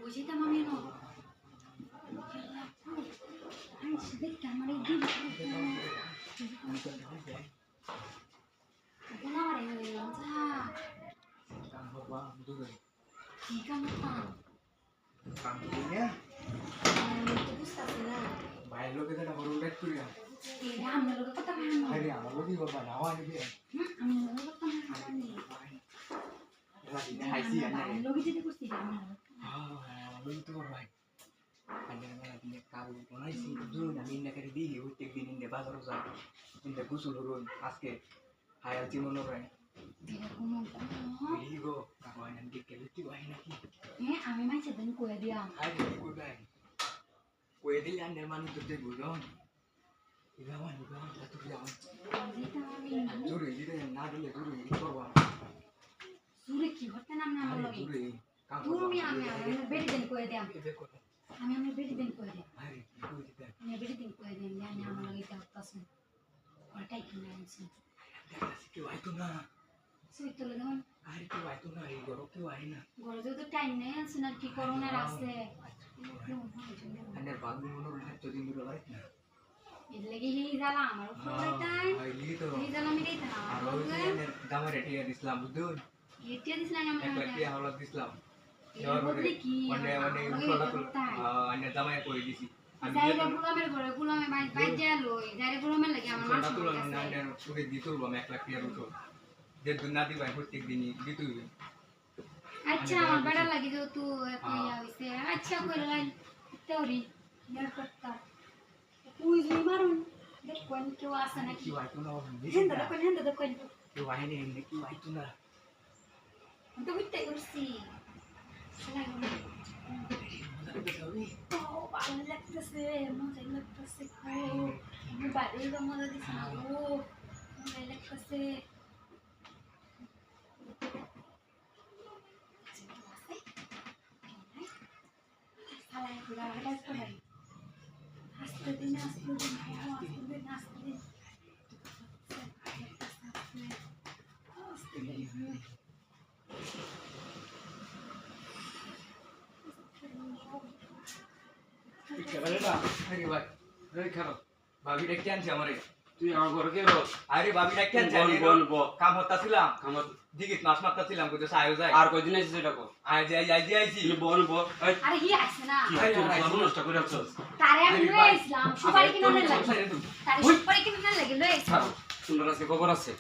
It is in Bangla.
বুঝিতাম আমি না আমি সেদিক ক্যামেরা দিই না মারে যা কাম বাবা দুগে কি কাম নিয়ে তো বুঝতাছি না বাইরে লোকে যেটা বড় ব্যাট করিয়া এরা আমি লোক কথা ভালো না আরে আমার লোকই বাবা নাওয়া নিবি আমি লোক কথা ভালো না রাতি হাইসি আনা লোক যেতে করছি আমি হ্যাঁ আমি তো ভাই আন্ডার মেলা দিনে কাল বানাইছি দুই আমি না করে দিই প্রত্যেক দিন ইন্দে বাজারও যায় ইন্দে গোসল হরুন আজকে হায়াল জীবন হয় এরকম গো কাবাই নাম দেখে লুচি হয় নাকি আমি মাইছে দেন কইয়া দিলাম আরে কই ভাই কই দিলে আন্ডার মানুষ তো দেখবো জন ইলাওয়ান তা তো যাও জোরে দিলে না দিলে জোরে করবা জোরে কি করতে নাম না আমার লগে জোরে কাম তুমি আমি বেটি দেন কইয়া দিলাম আমি বেটি দেন কইয়া দিলাম আরে কই দিতে আমি বেটি দেন কইয়া দিলাম জানি আমার লগে এটা হতাছে ওটাই কিনা আনছি দেখতাছি কেউ আইতো না সুই তুলে দাও আরে কেউ আইতো না এই গরম কেউ আই না ঘরে তো টাইম নেই আছে না কি করোনার আছে আন্ডার বাগু মনোর হাত যদি মিলো রাইত না এর লাগি হি জালা আমার উপরে তাই আইলি তো হি জালা আমি দেই না আর ওই যে দামের এটিয়া দিছিলাম বুঝুন এটা দিছ না আমি এক লাখ টাকা হলো দিছিলাম এর বদলে কি মানে উঠলা আন্ডার দামায় কই দিছি আমি যাইরে গুলামের ঘরে গুলামে বাইর যায় লই যাইরে গুলামের লাগি আমার মানুষ তুলো না আন্ডার সুগে দিতুল বা 1 লাখ টাকা উঠো যে দুনাতি ভাই প্রত্যেক দিনই দিতুই আচ্ছা আমার বড় লাগি যে তুই কইয়া হইছে আচ্ছা কইলা তোরি ইয়ার করতা তুই যে মারুন দেখ কোন কেউ আসে নাকি কি আইতো না হেন্দা কোন কেউ আই নেই কি আইতো না তো হইতে করছি সালাই ও ভালো লাগতেছে মজা লাগতেছে আমি বাড়ির মজা দিছি না ও মজা লাগতেছে সালাই পুরা হাত করে আস্তে দিন আরে ভাই রে খারাপ ভাবি ডেকে আনছে আমারে তুই আমার ঘরে কে রো আরে ভাবি ডেকে আনছে বলবো কাম হতাছিলাম আমার দিকে মাছ মারতাছিলাম কইতো সায়ো যায় আর কয়দিন আইছিস এটা কো আজ আইছি তুই বলবো আরে হি আসে না কি তুই নষ্ট করে রাখছস তারে আমি লই আইছিলাম সুপারি কিনা লাগে তারে সুপারি কিনা লাগে লই আইছিলাম সুন্দর আছে খবর আছে